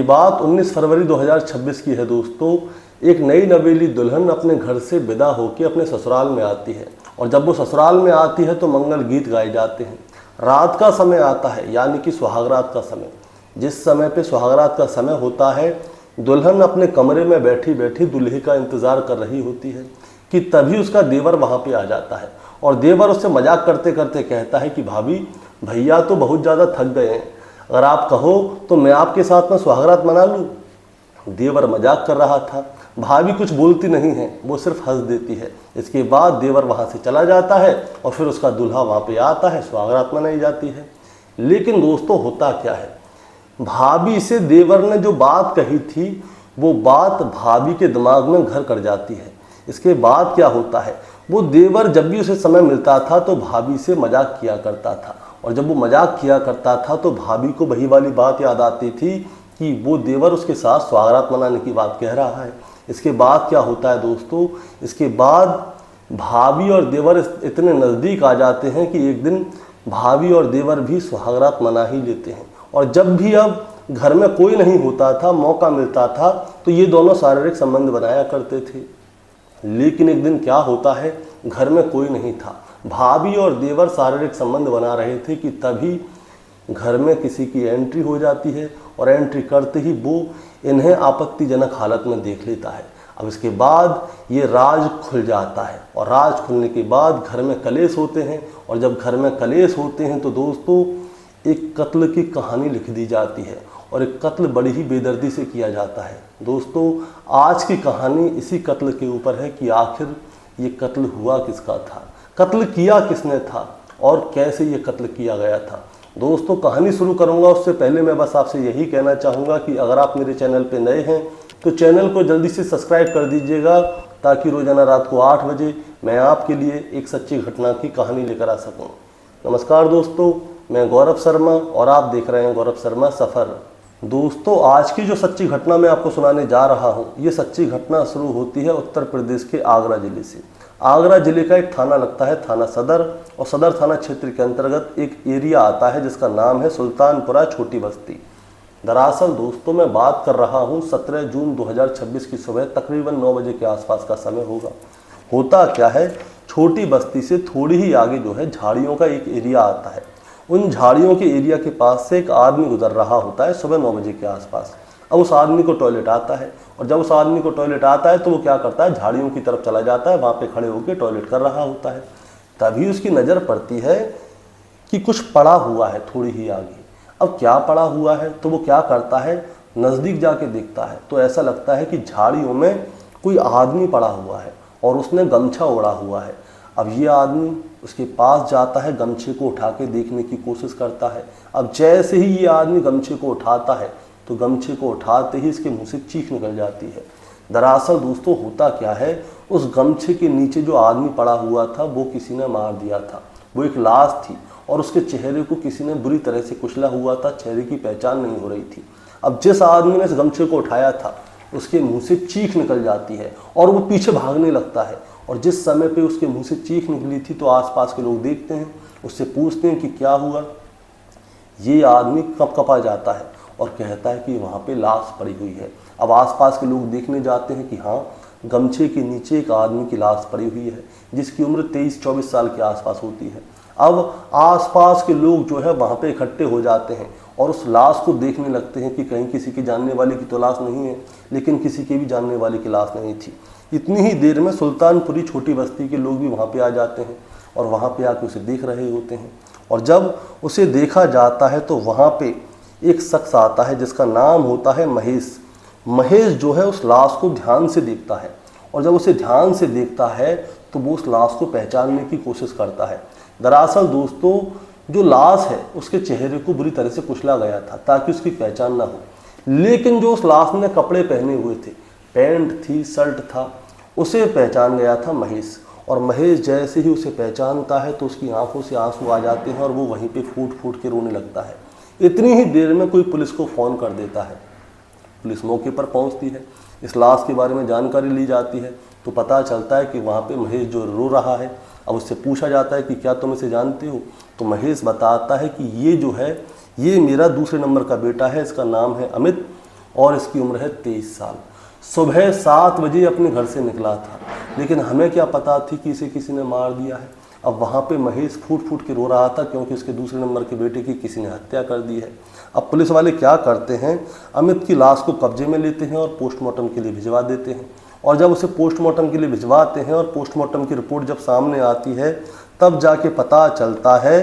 ये बात 19 फरवरी 2026 की है दोस्तों। एक नई नवेली दुल्हन अपने घर से विदा होकर अपने ससुराल में आती है और जब वो ससुराल में आती है तो मंगल गीत गाए जाते हैं। रात का समय आता है यानी कि सुहागरात का समय। जिस समय पे सुहागरात का समय होता है, दुल्हन अपने कमरे में बैठी बैठी दूल्हे का इंतज़ार कर रही होती है कि तभी उसका देवर वहाँ पे आ जाता है और देवर उससे मजाक करते करते कहता है कि भाभी, भैया तो बहुत ज़्यादा थक गए हैं, अगर आप कहो तो मैं आपके साथ में सुहागरात मना लूँ। देवर मजाक कर रहा था, भाभी कुछ बोलती नहीं है, वो सिर्फ हंस देती है। इसके बाद देवर वहाँ से चला जाता है और फिर उसका दूल्हा वहाँ पे आता है, सुहागरात मनाई जाती है। लेकिन दोस्तों होता क्या है, भाभी से देवर ने जो बात कही थी वो बात भाभी के दिमाग में घर कर जाती है। इसके बाद क्या होता है, वो देवर जब भी उसे समय मिलता था तो भाभी से मजाक किया करता था और जब वो मजाक किया करता था तो भाभी को वही वाली बात याद आती थी कि वो देवर उसके साथ सुहागरात मनाने की बात कह रहा है। इसके बाद क्या होता है दोस्तों, इसके बाद भाभी और देवर इतने नज़दीक आ जाते हैं कि एक दिन भाभी और देवर भी सुहागरात मना ही लेते हैं। और जब भी अब घर में कोई नहीं होता था, मौका मिलता था, तो ये दोनों शारीरिक संबंध बनाया करते थे। लेकिन एक दिन क्या होता है, घर में कोई नहीं था, भाभी और देवर शारीरिक संबंध बना रहे थे कि तभी घर में किसी की एंट्री हो जाती है और एंट्री करते ही वो इन्हें आपत्तिजनक हालत में देख लेता है। अब इसके बाद ये राज खुल जाता है और राज खुलने के बाद घर में कलेश होते हैं और जब घर में कलेश होते हैं तो दोस्तों एक कत्ल की कहानी लिख दी जाती है और एक कत्ल बड़ी ही बेदर्दी से किया जाता है। दोस्तों आज की कहानी इसी कत्ल के ऊपर है कि आखिर ये कत्ल हुआ किसका था, कत्ल किया किसने था और कैसे ये कत्ल किया गया था। दोस्तों कहानी शुरू करूंगा उससे पहले मैं बस आपसे यही कहना चाहूँगा कि अगर आप मेरे चैनल पे नए हैं तो चैनल को जल्दी से सब्सक्राइब कर दीजिएगा ताकि रोज़ाना रात को 8 बजे मैं आपके लिए एक सच्ची घटना की कहानी लेकर आ सकूँ। नमस्कार दोस्तों, मैं गौरव शर्मा और आप देख रहे हैं गौरव शर्मा सफ़र। दोस्तों आज की जो सच्ची घटना मैं आपको सुनाने जा रहा हूँ, ये सच्ची घटना शुरू होती है उत्तर प्रदेश के आगरा ज़िले से। आगरा ज़िले का एक थाना लगता है थाना सदर और सदर थाना क्षेत्र के अंतर्गत एक एरिया आता है जिसका नाम है सुल्तानपुरा छोटी बस्ती। दरअसल दोस्तों मैं बात कर रहा हूँ 17 जून 2026 की सुबह तकरीबन 9 बजे के आसपास का समय होगा। होता क्या है, छोटी बस्ती से थोड़ी ही आगे जो है झाड़ियों का एक एरिया आता है। उन झाड़ियों के एरिया के पास से एक आदमी गुजर रहा होता है सुबह 9 बजे के आसपास। अब उस आदमी को टॉयलेट आता है और जब उस आदमी को टॉयलेट आता है तो वो क्या करता है, झाड़ियों की तरफ चला जाता है, वहाँ पे खड़े होकर टॉयलेट कर रहा होता है। तभी उसकी नज़र पड़ती है कि कुछ पड़ा हुआ है थोड़ी ही आगे। अब क्या पड़ा हुआ है तो वो क्या करता है, नज़दीक जाके देखता है तो ऐसा लगता है कि झाड़ियों में कोई आदमी पड़ा हुआ है और उसने गमछा ओढ़ा हुआ है। अब ये आदमी उसके पास जाता है, गमछे को उठा के देखने की कोशिश करता है। अब जैसे ही ये आदमी गमछे को उठाता है तो गमछे को उठाते ही इसके मुंह से चीख निकल जाती है। दरअसल दोस्तों होता क्या है, उस गमछे के नीचे जो आदमी पड़ा हुआ था वो किसी ने मार दिया था। वो एक लाश थी और उसके चेहरे को किसी ने बुरी तरह से कुचला हुआ था, चेहरे की पहचान नहीं हो रही थी। अब जिस आदमी ने इस गमछे को उठाया था उसके मुँह से चीख निकल जाती है और वो पीछे भागने लगता है। और जिस समय पे उसके मुँह से चीख निकली थी तो आसपास के लोग देखते हैं, उससे पूछते हैं कि क्या हुआ। ये आदमी कपकपा जाता है और कहता है कि वहाँ पे लाश पड़ी हुई है। अब आसपास के लोग देखने जाते हैं कि हाँ, गमछे के नीचे एक आदमी की लाश पड़ी हुई है जिसकी उम्र 23-24 साल के आसपास होती है। अब आसपास के लोग जो है वहाँ पे इकट्ठे हो जाते हैं और उस लाश को देखने लगते हैं कि कहीं किसी की जानने वाले की तो लाश नहीं है, लेकिन किसी के भी जानने वाले की लाश नहीं थी। इतनी ही देर में सुल्तानपुरी छोटी बस्ती के लोग भी वहाँ पे आ जाते हैं और वहाँ पे आके उसे देख रहे होते हैं। और जब उसे देखा जाता है तो वहाँ पे एक शख्स आता है जिसका नाम होता है महेश। महेश जो है उस लाश को ध्यान से देखता है और जब उसे ध्यान से देखता है तो वो उस लाश को पहचानने की कोशिश करता है। दरअसल दोस्तों जो लाश है उसके चेहरे को बुरी तरह से कुचला गया था ताकि उसकी पहचान ना हो, लेकिन जो उस लाश ने कपड़े पहने हुए थे, पैंट थी, शर्ट था, उसे पहचान गया था महेश। और महेश जैसे ही उसे पहचानता है तो उसकी आंखों से आंसू आ जाते हैं और वो वहीं पे फूट फूट के रोने लगता है। इतनी ही देर में कोई पुलिस को फ़ोन कर देता है। पुलिस मौके पर पहुंचती है, इस लाश के बारे में जानकारी ली जाती है तो पता चलता है कि वहाँ पे महेश जो रो रहा है। अब उससे पूछा जाता है कि क्या तुम इसे जानते हो, तो महेश बताता है कि ये जो है ये मेरा दूसरे नंबर का बेटा है, इसका नाम है अमित और इसकी उम्र है 23 साल। सुबह 7 बजे अपने घर से निकला था, लेकिन हमें क्या पता थी कि इसे किसी ने मार दिया है। अब वहाँ पे महेश फूट फूट के रो रहा था क्योंकि उसके दूसरे नंबर के बेटे की किसी ने हत्या कर दी है। अब पुलिस वाले क्या करते हैं, अमित की लाश को कब्जे में लेते हैं और पोस्टमार्टम के लिए भिजवा देते हैं। और जब उसे पोस्टमार्टम के लिए भिजवाते हैं और पोस्टमार्टम की रिपोर्ट जब सामने आती है, तब जाके पता चलता है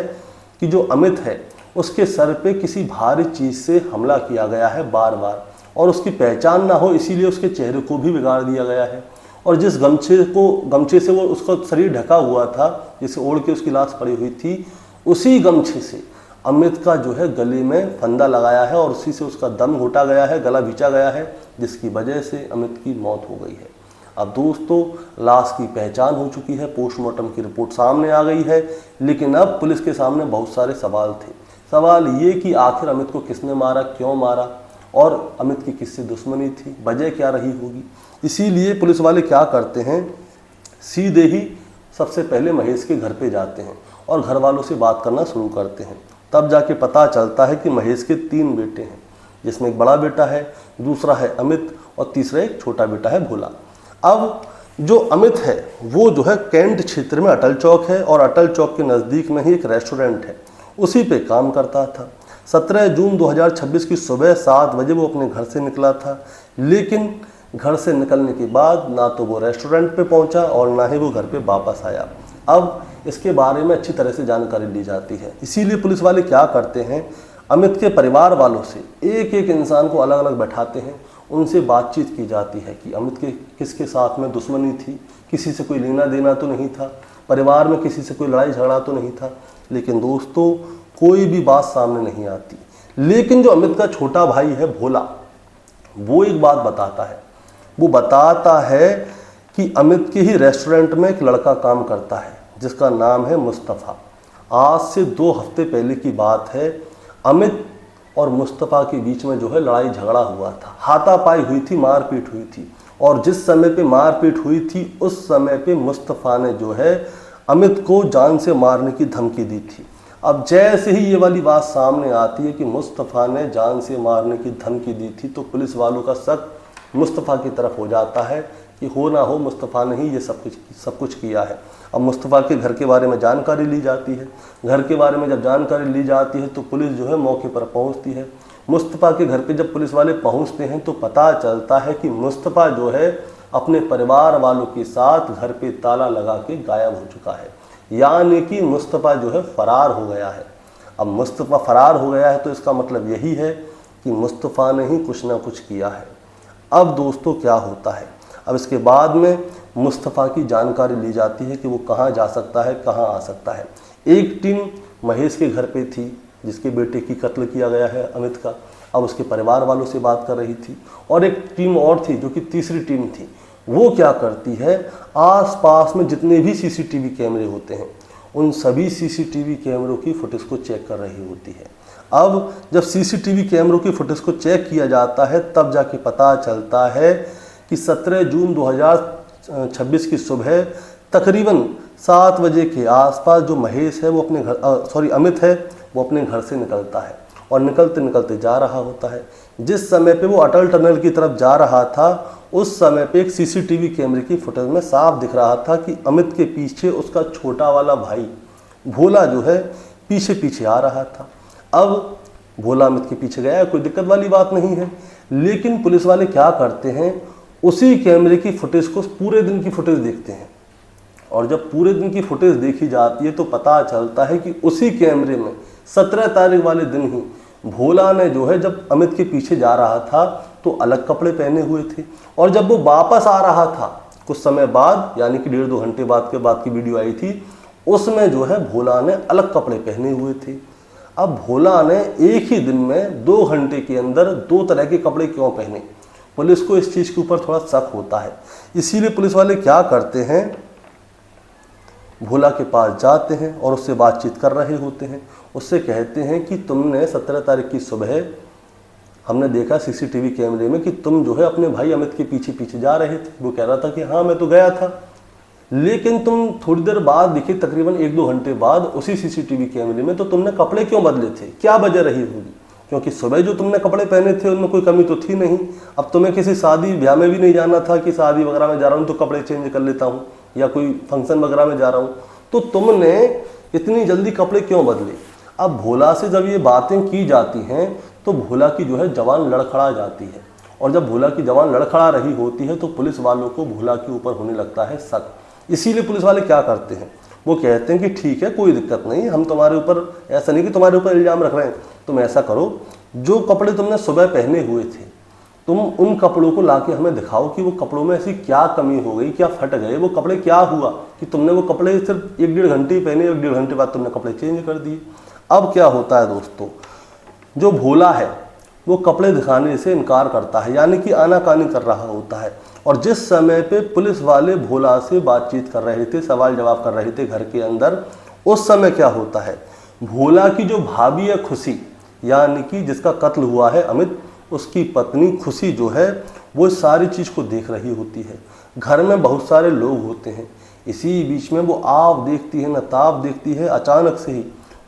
कि जो अमित है उसके सर पे किसी भारी चीज़ से हमला किया गया है बार बार, और उसकी पहचान ना हो इसीलिए उसके चेहरे को भी बिगाड़ दिया गया है। और जिस गमछे से वो उसका शरीर ढका हुआ था, जिसे ओढ़ के उसकी लाश पड़ी हुई थी, उसी गमछे से अमित का जो है गले में फंदा लगाया है और उसी से उसका दम घोटा गया है, गला खींचा गया है, जिसकी वजह से अमित की मौत हो गई है। अब दोस्तों, लाश की पहचान हो चुकी है, पोस्टमार्टम की रिपोर्ट सामने आ गई है, लेकिन अब पुलिस के सामने बहुत सारे सवाल थे। सवाल ये कि आखिर अमित को किसने मारा, क्यों मारा, और अमित की किससे दुश्मनी थी, वजह क्या रही होगी। इसीलिए पुलिस वाले क्या करते हैं, सीधे ही सबसे पहले महेश के घर पे जाते हैं और घर वालों से बात करना शुरू करते हैं। तब जाके पता चलता है कि महेश के 3 बेटे हैं, जिसमें एक बड़ा बेटा है, दूसरा है अमित और तीसरा एक छोटा बेटा है भोला। अब जो अमित है वो जो है कैंट क्षेत्र में अटल चौक है, और अटल चौक के नज़दीक में ही एक रेस्टोरेंट है, उसी पे काम करता था। 17 जून 2026 की सुबह 7 बजे वो अपने घर से निकला था, लेकिन घर से निकलने के बाद ना तो वो रेस्टोरेंट पे पहुंचा और ना ही वो घर पे वापस आया। अब इसके बारे में अच्छी तरह से जानकारी ली जाती है, इसीलिए पुलिस वाले क्या करते हैं, अमित के परिवार वालों से एक एक इंसान को अलग अलग बैठाते हैं, उनसे बातचीत की जाती है कि अमित के किसके साथ में दुश्मनी थी, किसी से कोई लेना देना तो नहीं था, परिवार में किसी से कोई लड़ाई झगड़ा तो नहीं था। लेकिन दोस्तों, कोई भी बात सामने नहीं आती। लेकिन जो अमित का छोटा भाई है भोला, वो एक बात बताता है। वो बताता है कि अमित के ही रेस्टोरेंट में एक लड़का काम करता है जिसका नाम है मुस्तफ़ा। आज से 2 हफ्ते पहले की बात है, अमित और मुस्तफ़ा के बीच में जो है लड़ाई झगड़ा हुआ था, हाथापाई हुई थी, मारपीट हुई थी। और जिस समय पे मारपीट हुई थी उस समय पे मुस्तफ़ा ने जो है अमित को जान से मारने की धमकी दी थी। अब जैसे ही ये वाली बात सामने आती है कि मुस्तफ़ा ने जान से मारने की धमकी दी थी, तो पुलिस वालों का शक मुस्तफ़ा की तरफ हो जाता है कि हो ना हो मुस्तफ़ा ने ही ये सब कुछ किया है। अब मुस्तफ़ा के घर के बारे में जानकारी ली जाती है। घर के बारे में जब जानकारी ली जाती है तो पुलिस जो है मौके पर पहुंचती है। मुस्तफ़ा के घर पे जब पुलिस वाले पहुंचते हैं तो पता चलता है कि मुस्तफ़ा जो है अपने परिवार वालों के साथ घर पे ताला लगा के गायब हो चुका है, यानी कि मुस्तफ़ा जो है फरार हो गया है। अब मुस्तफ़ा फरार हो गया है तो इसका मतलब यही है कि मुस्तफ़ा ने ही कुछ ना कुछ किया है। अब दोस्तों क्या होता है, अब इसके बाद में मुस्तफ़ा की जानकारी ली जाती है कि वो कहाँ जा सकता है, कहाँ आ सकता है। एक टीम महेश के घर पे थी जिसके बेटे की कत्ल किया गया है अमित का, अब उसके परिवार वालों से बात कर रही थी। और एक टीम और थी जो कि तीसरी टीम थी, वो क्या करती है, आसपास में जितने भी सीसीटीवी कैमरे होते हैं उन सभी सीसीटीवी कैमरों की फुटेज को चेक कर रही होती है। अब जब सीसीटीवी कैमरों की फुटेज को चेक किया जाता है तब जाके पता चलता है कि 17 जून 2026 की सुबह तकरीबन 7 बजे के आसपास जो महेश है वो अपने अमित है वो अपने घर से निकलता है और निकलते निकलते जा रहा होता है। जिस समय पे वो अटल टनल की तरफ जा रहा था उस समय पे एक सीसीटीवी कैमरे की फुटेज में साफ दिख रहा था कि अमित के पीछे उसका छोटा वाला भाई भोला जो है पीछे पीछे आ रहा था। अब भोला अमित के पीछे गया, कोई दिक्कत वाली बात नहीं है। लेकिन पुलिस वाले क्या करते हैं, उसी कैमरे की फुटेज को पूरे दिन की फुटेज देखते हैं और जब पूरे दिन की फुटेज देखी जाती है तो पता चलता है कि उसी कैमरे में 17 तारीख वाले दिन ही भोला ने जो है जब अमित के पीछे जा रहा था तो अलग कपड़े पहने हुए थे, और जब वो वापस आ रहा था कुछ समय बाद यानी कि 1.5-2 घंटे बाद की वीडियो आई थी, उसमें जो है भोला ने अलग कपड़े पहने हुए थे। अब भोला ने एक ही दिन में 2 घंटे के अंदर 2 तरह के कपड़े क्यों पहने, पुलिस को इस चीज़ के ऊपर थोड़ा शक होता है। इसीलिए पुलिस वाले क्या करते हैं, भोला के पास जाते हैं और उससे बातचीत कर रहे होते हैं। उससे कहते हैं कि तुमने 17 तारीख की सुबह हमने देखा सीसीटीवी कैमरे में कि तुम जो है अपने भाई अमित के पीछे पीछे जा रहे थे। वो कह रहा था कि हाँ मैं तो गया था, लेकिन तुम थोड़ी देर बाद दिखे तकरीबन 1-2 घंटे बाद उसी सीसीटीवी कैमरे में, तो तुमने कपड़े क्यों बदले थे, क्या वजह रही होगी। क्योंकि सुबह जो तुमने कपड़े पहने थे उनमें कोई कमी तो थी नहीं। अब तुम्हें किसी शादी ब्याह में भी नहीं जाना था कि शादी वगैरह में जा रहा हूँ तो कपड़े चेंज कर लेता हूँ, या कोई फंक्शन वगैरह में जा रहा हूँ, तो तुमने इतनी जल्दी कपड़े क्यों बदले। अब भोला से जब ये बातें की जाती हैं तो भोला की जो है जवान लड़खड़ा जाती है, और जब भोला की जवान लड़खड़ा रही होती है तो पुलिस वालों को भोला के ऊपर होने लगता है शक। इसीलिए पुलिस वाले क्या करते हैं, वो कहते हैं कि ठीक है कोई दिक्कत नहीं, हम तुम्हारे ऊपर, ऐसा नहीं कि तुम्हारे ऊपर इल्ज़ाम रख रहे हैं, तुम ऐसा करो, जो कपड़े तुमने सुबह पहने हुए थे तुम उन कपड़ों को लाके हमें दिखाओ कि वो कपड़ों में ऐसी क्या कमी हो गई, क्या फट गए, वो कपड़े क्या हुआ कि तुमने वो कपड़े सिर्फ 1-1.5 घंटे ही पहने, 1-1.5 घंटे बाद तुमने कपड़े चेंज कर दिए। अब क्या होता है दोस्तों, जो भोला है वो कपड़े दिखाने से इनकार करता है, यानी कि आनाकानी कर रहा होता है। और जिस समय पे पुलिस वाले भोला से बातचीत कर रहे थे, सवाल जवाब कर रहे थे घर के अंदर, उस समय क्या होता है, भोला की जो भाभी है खुशी, यानी कि जिसका कत्ल हुआ है अमित, उसकी पत्नी खुशी जो है वो सारी चीज़ को देख रही होती है। घर में बहुत सारे लोग होते हैं, इसी बीच में वो आप देखती है न ताप देखती है, अचानक से ही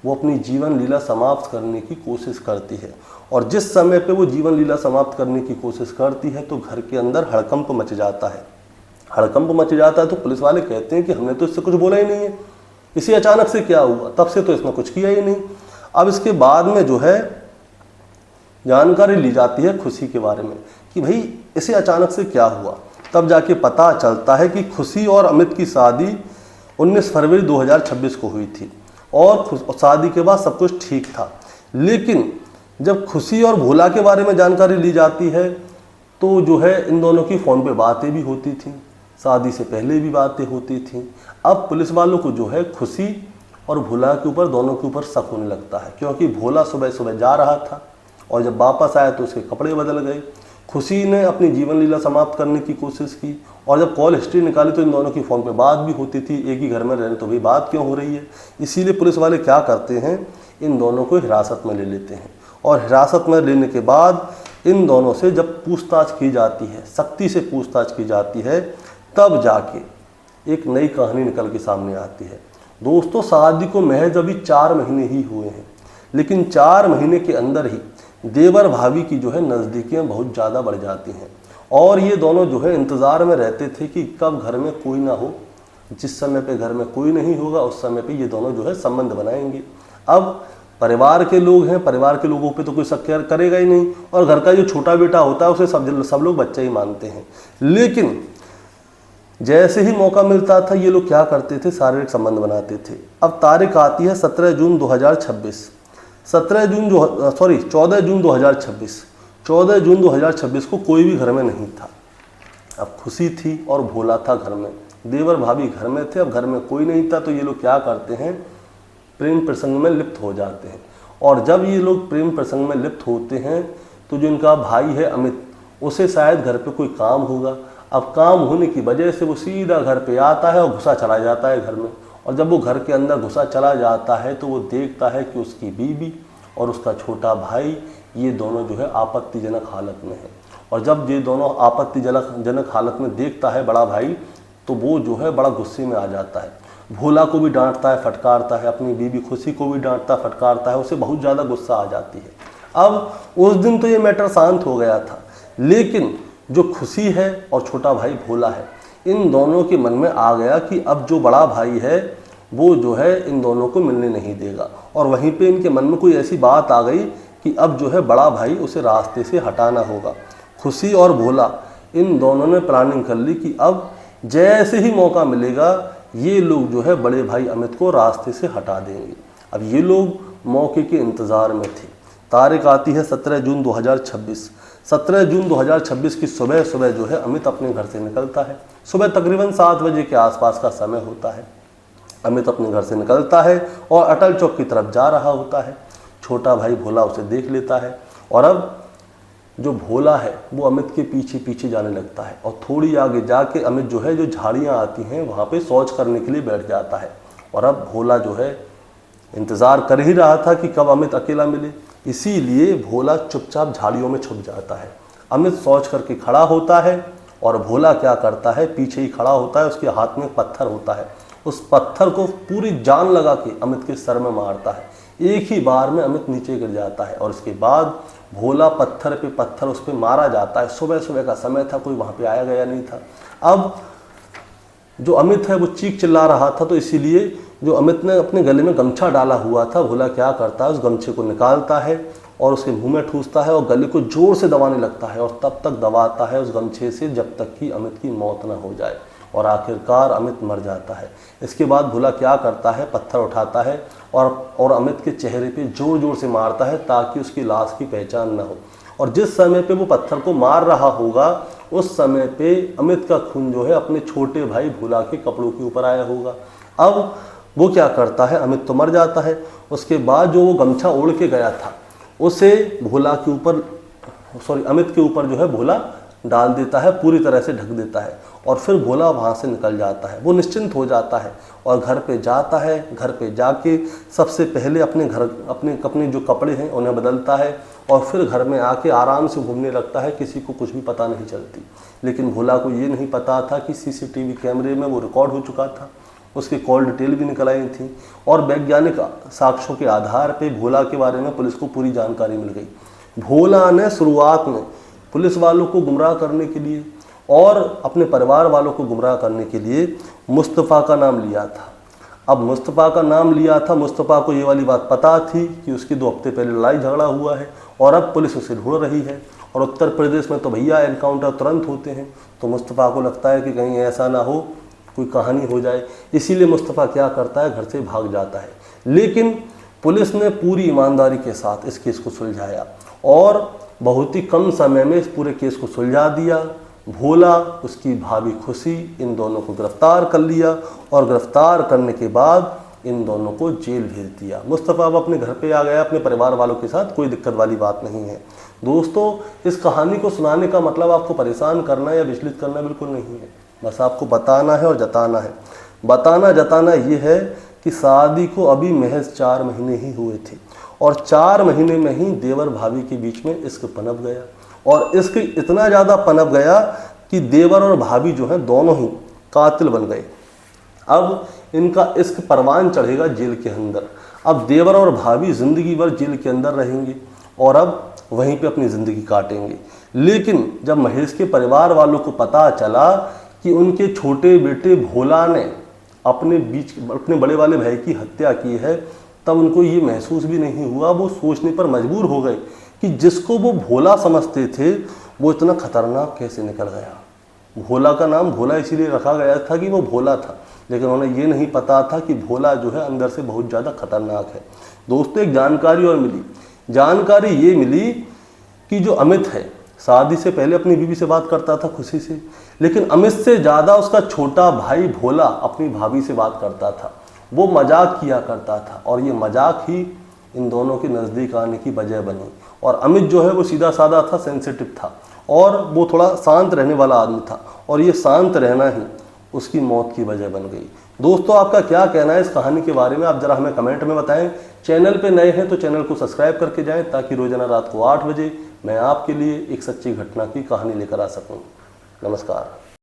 वो अपनी जीवन लीला समाप्त करने की कोशिश करती है। और जिस समय पे वो जीवन लीला समाप्त करने की कोशिश करती है तो घर के अंदर हड़कंप मच जाता है। हड़कंप मच जाता है तो पुलिस वाले कहते हैं कि हमने तो इससे कुछ बोला ही नहीं है, इसे अचानक से क्या हुआ, तब से तो इसने कुछ किया ही नहीं। अब इसके बाद में जो है जानकारी ली जाती है खुशी के बारे में कि भाई इसे अचानक से क्या हुआ। तब जाके पता चलता है कि खुशी और अमित की शादी 19 फरवरी 2026 को हुई थी, और शादी के बाद सब कुछ ठीक था। लेकिन जब खुशी और भोला के बारे में जानकारी ली जाती है तो जो है इन दोनों की फ़ोन पे बातें भी होती थी, शादी से पहले भी बातें होती थी। अब पुलिस वालों को जो है खुशी और भोला के ऊपर, दोनों के ऊपर शक होने लगता है, क्योंकि भोला सुबह सुबह जा रहा था और जब वापस आया तो उसके कपड़े बदल गए। खुशी ने अपनी जीवन लीला समाप्त करने की कोशिश की, और जब कॉल हिस्ट्री निकाली तो इन दोनों की फ़ोन पे बात भी होती थी, एक ही घर में रहने तो भाई बात क्यों हो रही है। इसीलिए पुलिस वाले क्या करते हैं, इन दोनों को हिरासत में ले लेते हैं, और हिरासत में लेने के बाद इन दोनों से जब पूछताछ की जाती है, सख्ती से पूछताछ की जाती है, तब जाके एक नई कहानी निकल के सामने आती है। दोस्तों शादी को महज अभी 4 महीने ही हुए हैं, लेकिन 4 महीने के अंदर ही देवर भाभी की जो है नज़दीकियाँ बहुत ज़्यादा बढ़ जाती हैं, और ये दोनों जो है इंतज़ार में रहते थे कि कब घर में कोई ना हो। जिस समय पे घर में कोई नहीं होगा उस समय पे ये दोनों जो है संबंध बनाएंगे। अब परिवार के लोग हैं, परिवार के लोगों पे तो कोई शक करेगा ही नहीं, और घर का जो छोटा बेटा होता है उसे सब लोग बच्चा ही मानते हैं। लेकिन जैसे ही मौका मिलता था ये लोग क्या करते थे, शारीरिक संबंध बनाते थे। अब तारीख आती है 14 जून 2026। 14 जून 2026 को कोई भी घर में नहीं था। अब खुशी थी और भोला था घर में, देवर भाभी घर में थे। अब घर में कोई नहीं था तो ये लोग क्या करते हैं, प्रेम प्रसंग में लिप्त हो जाते हैं। और जब ये लोग प्रेम प्रसंग में लिप्त होते हैं तो जो इनका भाई है अमित, उसे शायद घर पे कोई काम होगा। अब काम होने की वजह से वो सीधा घर पे आता है और घुसा चला जाता है घर में। और जब वो घर के अंदर घुसा चला जाता है तो वो देखता है कि उसकी बीवी और उसका छोटा भाई ये दोनों जो है आपत्तिजनक हालत में है। और जब ये दोनों आपत्तिजनक हालत में देखता है बड़ा भाई, तो वो जो है बड़ा गुस्से में आ जाता है। भोला को भी डांटता है, फटकारता है, अपनी बीवी खुशी को भी डांटता फटकारता है, उसे बहुत ज़्यादा गुस्सा आ जाती है। अब उस दिन तो ये मैटर शांत हो गया था, लेकिन जो खुशी है और छोटा भाई भोला है, इन दोनों के मन में आ गया कि अब जो बड़ा भाई है वो जो है इन दोनों को मिलने नहीं देगा। और वहीं पे इनके मन में कोई ऐसी बात आ गई कि अब जो है बड़ा भाई उसे रास्ते से हटाना होगा। खुशी और भोला इन दोनों ने प्लानिंग कर ली कि अब जैसे ही मौका मिलेगा ये लोग जो है बड़े भाई अमित को रास्ते से हटा देंगे। अब ये लोग मौके के इंतज़ार में थे। तारीख आती है 17 जून 2026। 17 जून 2026 की सुबह सुबह जो है अमित अपने घर से निकलता है। सुबह तकरीबन 7 बजे के आसपास का समय होता है। अमित अपने घर से निकलता है और अटल चौक की तरफ जा रहा होता है। छोटा भाई भोला उसे देख लेता है, और अब जो भोला है वो अमित के पीछे पीछे जाने लगता है, और थोड़ी आगे जाके अमित जो है जो झाड़ियाँ आती हैं वहाँ पे शौच करने के लिए बैठ जाता है। और अब भोला जो है इंतज़ार कर ही रहा था कि कब अमित अकेला मिले, इसीलिए भोला चुपचाप झाड़ियों में छुप जाता है। अमित शौच करके खड़ा होता है और भोला क्या करता है, पीछे ही खड़ा होता है। उसके हाथ में पत्थर होता है, उस पत्थर को पूरी जान लगा के अमित के सर में मारता है। एक ही बार में अमित नीचे गिर जाता है और इसके बाद भोला पत्थर पे पत्थर उस पर मारा जाता है। सुबह सुबह का समय था, कोई वहाँ पे आया गया नहीं था। अब जो अमित है वो चीख चिल्ला रहा था, तो इसीलिए जो अमित ने अपने गले में गमछा डाला हुआ था, भोला क्या करता है उस गमछे को निकालता है और उसके मुंह में ठूसता है और गले को जोर से दबाने लगता है और तब तक दबाता है उस गमछे से जब तक कि अमित की मौत न हो जाए और आखिरकार अमित मर जाता है। इसके बाद भोला क्या करता है, पत्थर उठाता है और अमित के चेहरे पे जोर जोर से मारता है ताकि उसकी लाश की पहचान न हो। और जिस समय पे वो पत्थर को मार रहा होगा उस समय पे अमित का खून जो है अपने छोटे भाई भोला के कपड़ों के ऊपर आया होगा। अब वो क्या करता है, अमित तो मर जाता है, उसके बाद जो वो गमछा ओढ़ के गया था उसे भोला के ऊपर अमित के ऊपर जो है भोला डाल देता है, पूरी तरह से ढक देता है और फिर भोला वहाँ से निकल जाता है। वो निश्चिंत हो जाता है और घर पे जाता है। घर पे जाके सबसे पहले अपने जो कपड़े हैं उन्हें बदलता है और फिर घर में आके आराम से घूमने लगता है, किसी को कुछ भी पता नहीं चलती। लेकिन भोला को ये नहीं पता था कि सीसीटीवी कैमरे में वो रिकॉर्ड हो चुका था, उसकी कॉल डिटेल भी निकल आई थी और वैज्ञानिक साक्ष्यों के आधार पे भोला के बारे में पुलिस को पूरी जानकारी मिल गई। भोला ने शुरुआत में पुलिस वालों को गुमराह करने के लिए और अपने परिवार वालों को गुमराह करने के लिए मुस्तफ़ा का नाम लिया था। अब मुस्तफ़ा का नाम लिया था, मुस्तफ़ा को ये वाली बात पता थी कि उसकी 2 हफ्ते पहले लड़ाई झगड़ा हुआ है और अब पुलिस उसे ढूंढ रही है और उत्तर प्रदेश में तो भैया एनकाउंटर तुरंत होते हैं। तो मुस्तफ़ा को लगता है कि कहीं ऐसा ना हो, कोई कहानी हो जाए, इसीलिए मुस्तफ़ा क्या करता है, घर से भाग जाता है। लेकिन पुलिस ने पूरी ईमानदारी के साथ इस केस को सुलझाया और बहुत ही कम समय में इस पूरे केस को सुलझा दिया। भोला, उसकी भाभी खुशी, इन दोनों को गिरफ्तार कर लिया और गिरफ्तार करने के बाद इन दोनों को जेल भेज दिया। मुस्तफ़ा अब अपने घर पे आ गया अपने परिवार वालों के साथ, कोई दिक्कत वाली बात नहीं है। दोस्तों, इस कहानी को सुनाने का मतलब आपको परेशान करना या विचलित करना बिल्कुल नहीं है, बस आपको बताना है और जताना है। बताना जताना ये है कि शादी को अभी महज 4 महीने ही हुए थे और 4 महीने में ही देवर भाभी के बीच में इश्क पनप गया और इश्क इतना ज़्यादा पनप गया कि देवर और भाभी जो हैं दोनों ही कातिल बन गए। अब इनका इश्क परवान चढ़ेगा जेल के अंदर। अब देवर और भाभी ज़िंदगी भर जेल के अंदर रहेंगे और अब वहीं पे अपनी ज़िंदगी काटेंगे। लेकिन जब महेश के परिवार वालों को पता चला कि उनके छोटे बेटे भोला ने अपने बड़े वाले भाई की हत्या की है, तब उनको ये महसूस भी नहीं हुआ, वो सोचने पर मजबूर हो गए कि जिसको वो भोला समझते थे वो इतना खतरनाक कैसे निकल गया। भोला का नाम भोला इसीलिए रखा गया था कि वो भोला था, लेकिन उन्हें ये नहीं पता था कि भोला जो है अंदर से बहुत ज़्यादा खतरनाक है। दोस्तों, एक जानकारी और मिली। जानकारी ये मिली कि जो अमित है शादी से पहले अपनी बीवी से बात करता था खुशी से, लेकिन अमित से ज़्यादा उसका छोटा भाई भोला अपनी भाभी से बात करता था। वो मजाक किया करता था और ये मजाक ही इन दोनों के नज़दीक आने की वजह बनी। और अमित जो है वो सीधा साधा था, सेंसिटिव था और वो थोड़ा शांत रहने वाला आदमी था और ये शांत रहना ही उसकी मौत की वजह बन गई। दोस्तों, आपका क्या कहना है इस कहानी के बारे में, आप ज़रा हमें कमेंट में बताएं। चैनल पे नए हैं तो चैनल को सब्सक्राइब करके जाएं ताकि रोजाना रात को 8 बजे मैं आपके लिए एक सच्ची घटना की कहानी लेकर आ सकूं। नमस्कार।